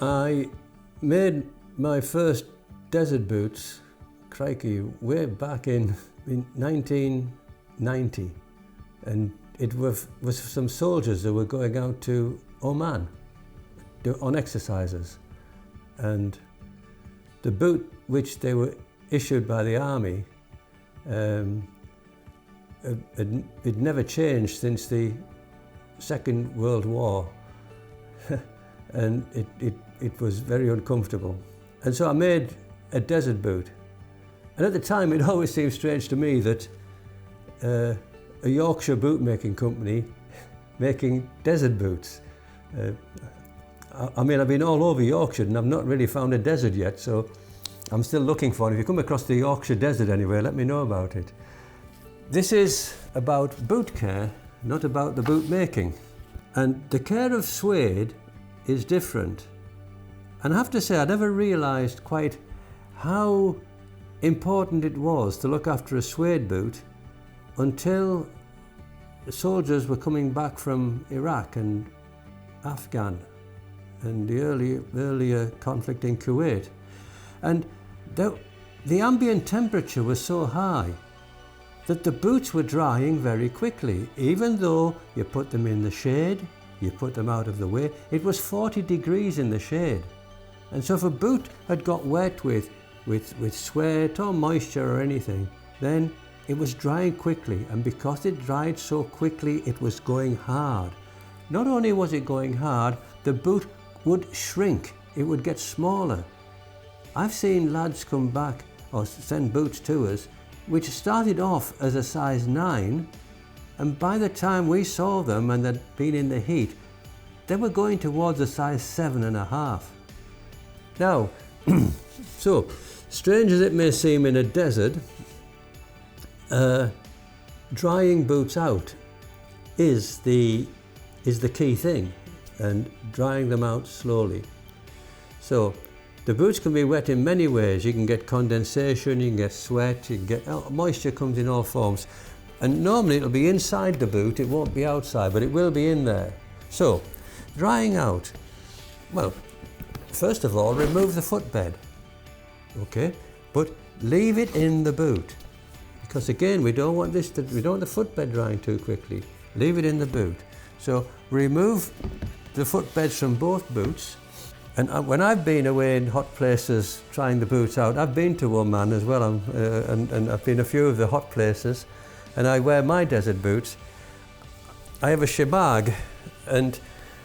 I made my first desert boots, crikey, way back in 1990, and it was some soldiers that were going out to Oman on exercises, and the boot which they were issued by the army, it never changed since the Second World War, and it was very uncomfortable. And so I made a desert boot. And at the time, it always seemed strange to me that a Yorkshire boot making company making desert boots. I mean, I've been all over Yorkshire and I've not really found a desert yet, so I'm still looking for it. If you come across the Yorkshire desert anywhere, let me know about it. This is about boot care, not about the boot making. And the care of suede is different. And I have to say, I never realised quite how important it was to look after a suede boot until the soldiers were coming back from Iraq and Afghan and the earlier conflict in Kuwait. And the ambient temperature was so high that the boots were drying very quickly. Even though you put them in the shade, you put them out of the way, it was 40 degrees in the shade. And so if a boot had got wet with sweat or moisture or anything, then it was drying quickly, and because it dried so quickly, it was going hard. Not only was it going hard, the boot would shrink, it would get smaller. I've seen lads come back or send boots to us which started off as a size 9, and by the time we saw them and they'd been in the heat, they were going towards a size 7.5. Now, so strange as it may seem in a desert, drying boots out is the key thing, and drying them out slowly. So the boots can be wet in many ways. You can get condensation, you can get sweat, you can get moisture comes in all forms. And normally it'll be inside the boot, it won't be outside, but it will be in there. So, drying out. Well, first of all, remove the footbed, okay? But leave it in the boot, because again, we don't want the footbed drying too quickly. Leave it in the boot. So, remove the footbeds from both boots. And when I've been away in hot places trying the boots out, I've been to Oman as well, and I've been a few of the hot places, and I wear my desert boots. I have a shemag, and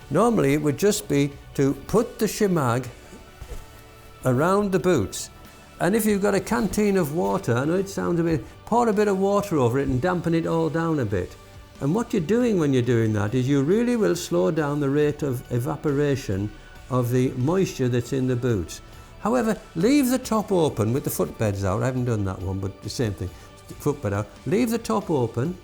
normally it would just be to put the shemag around the boots. And if you've got a canteen of water, I know it sounds a bit, pour a bit of water over it and dampen it all down a bit. And what you're doing when you're doing that is you really will slow down the rate of evaporation of the moisture that's in the boots. However, leave the top open with the footbeds out. I haven't done that one, but the same thing, footbed out. Leave the top open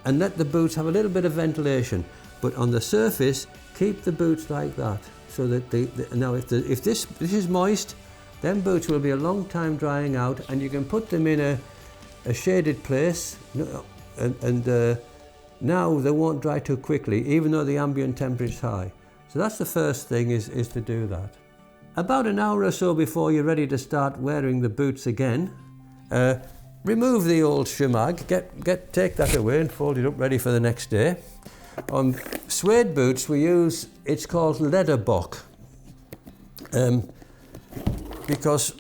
and let the boots have a little bit of ventilation. But on the surface, keep the boots like that, so that now if this is moist, then boots will be a long time drying out, and you can put them in a shaded place, and now they won't dry too quickly, even though the ambient temperature is high. So that's the first thing, is to do that. About an hour or so before you're ready to start wearing the boots again, remove the old shemag, take that away and fold it up ready for the next day. On suede boots we use, it's called leather bock, because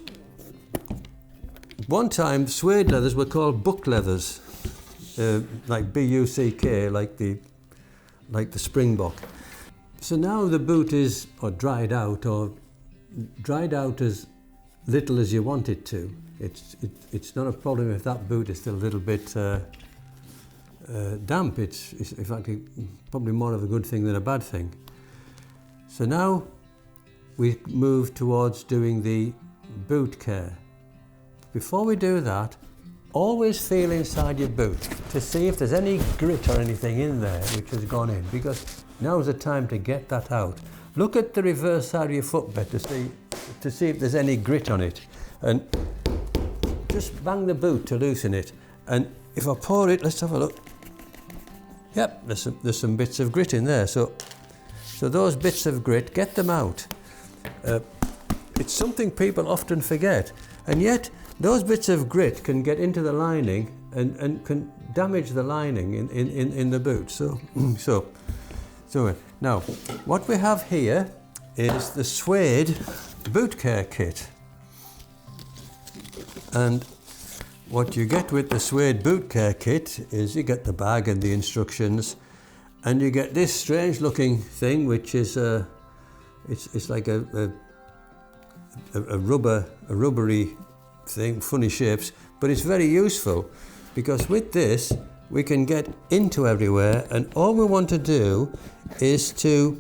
one time suede leathers were called buck leathers, like B-U-C-K, like the springbok. So now the boot is dried out as little as you want it to. It's not a problem if that boot is still a little bit damp. It's in fact probably more of a good thing than a bad thing. So now we move towards doing the boot care. Before we do that, always feel inside your boot to see if there's any grit or anything in there which has gone in, because now's the time to get that out. Look at the reverse side of your footbed to see if there's any grit on it, and just bang the boot to loosen it. And if I pour it, let's have a look. Yep, there's some bits of grit in there. So those bits of grit, get them out. It's something people often forget, and yet those bits of grit can get into the lining and can damage the lining in the boot. So now what we have here is the Suede Bootcare kit, and what you get with the Suede Bootcare kit is you get the bag and the instructions, and you get this strange looking thing, which is it's like a rubbery thing, funny shapes, but it's very useful because with this we can get into everywhere, and all we want to do is to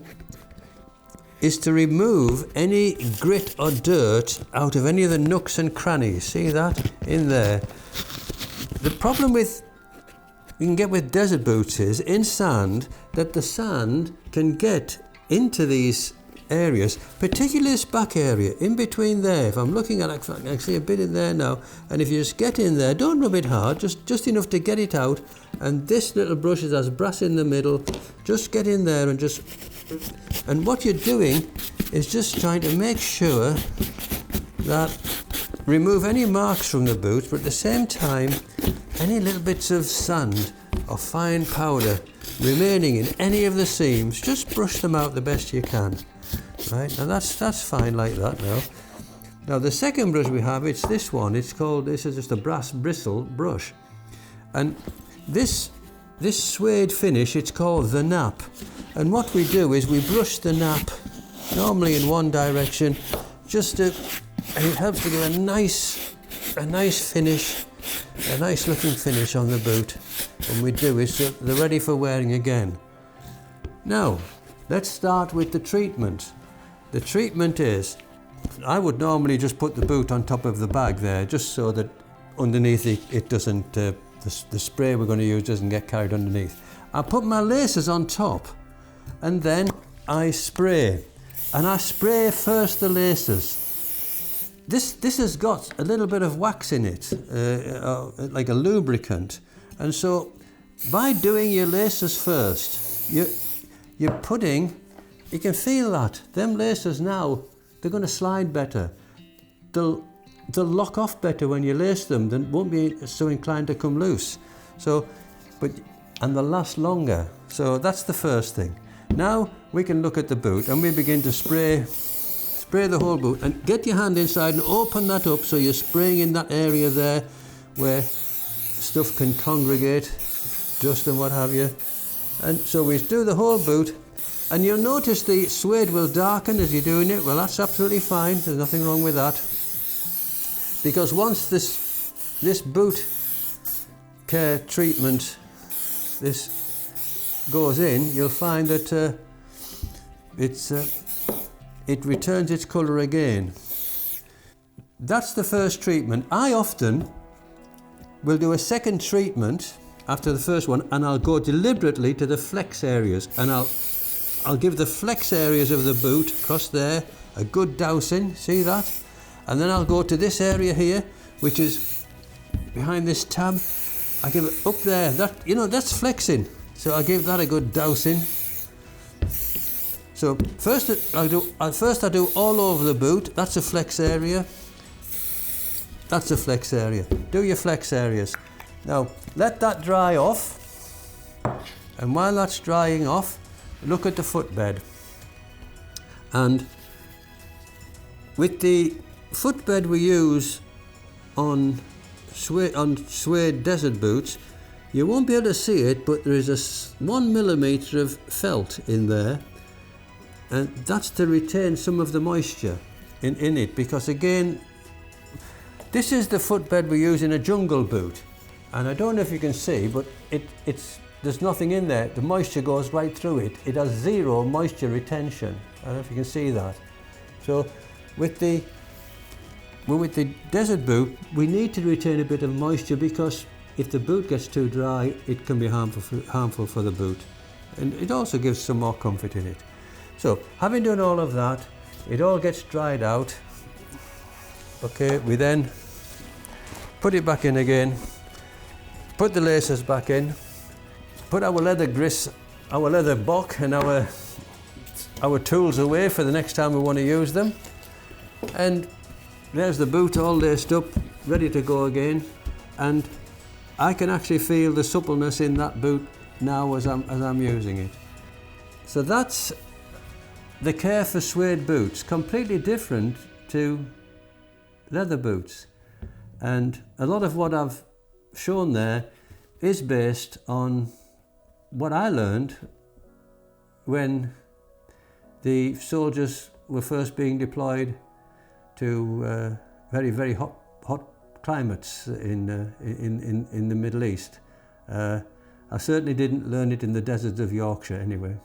remove any grit or dirt out of any of the nooks and crannies. See that in there? The problem you can get with desert boots is in sand, that the sand can get into these areas, particularly this back area, in between there. If I'm looking at it, I can see a bit in there now, and if you just get in there, don't rub it hard, just enough to get it out, and this little brush has brass in the middle, just get in there and what you're doing is just trying to make sure that remove any marks from the boot, but at the same time any little bits of sand or fine powder remaining in any of the seams, just brush them out the best you can. Right, and that's fine like that now. Now the second brush we have, it's this one. This is just a brass bristle brush, and this suede finish, it's called the nap. And what we do is we brush the nap normally in one direction, and it helps to give a nice finish, a nice looking finish on the boot. And we do is so they're ready for wearing again. Now let's start with the treatment. The treatment is, I would normally just put the boot on top of the bag there, just so that underneath it doesn't, the spray we're going to use doesn't get carried underneath. I put my laces on top, and then I spray. And I spray first the laces. This has got a little bit of wax in it, like a lubricant. And so by doing your laces first, you're putting, you can feel that. Them laces now, they're going to slide better. They'll lock off better when you lace them, they won't be so inclined to come loose. And they'll last longer. So that's the first thing. Now we can look at the boot and we begin to spray the whole boot, and get your hand inside and open that up so you're spraying in that area there where stuff can congregate, dust and what have you. And so we do the whole boot, and you'll notice the suede will darken as you're doing it. Well, that's absolutely fine, there's nothing wrong with that, because once this boot care treatment goes in, you'll find that it returns its colour again. That's the first treatment. I often will do a second treatment after the first one, and I'll go deliberately to the flex areas, and I'll give the flex areas of the boot across there a good dousing, see that? And then I'll go to this area here, which is behind this tab. I give it up there, that's flexing, so I'll give that a good dousing. So first I do all over the boot. That's a flex area. That's a flex area. Do your flex areas. Now let that dry off, and while that's drying off, look at the footbed. And with the footbed we use on suede desert boots, you won't be able to see it, but there is 1 millimetre of felt in there, and that's to retain some of the moisture in it, because again, this is the footbed we use in a jungle boot, and I don't know if you can see, but there's nothing in there. The moisture goes right through it. It has zero moisture retention. I don't know if you can see that. So with the desert boot, we need to retain a bit of moisture, because if the boot gets too dry, it can be harmful for the boot, and it also gives some more comfort in it. So having done all of that, it all gets dried out. Okay, we then put it back in again, put the laces back in, put our leather grist, our leather bock and our our tools away for the next time we want to use them. And there's the boot all laced up, ready to go again. And I can actually feel the suppleness in that boot now as I'm using it. So that's the care for suede boots, completely different to leather boots. And a lot of what I've shown there is based on what I learned when the soldiers were first being deployed to very, very hot climates in the Middle East. I certainly didn't learn it in the deserts of Yorkshire anyway.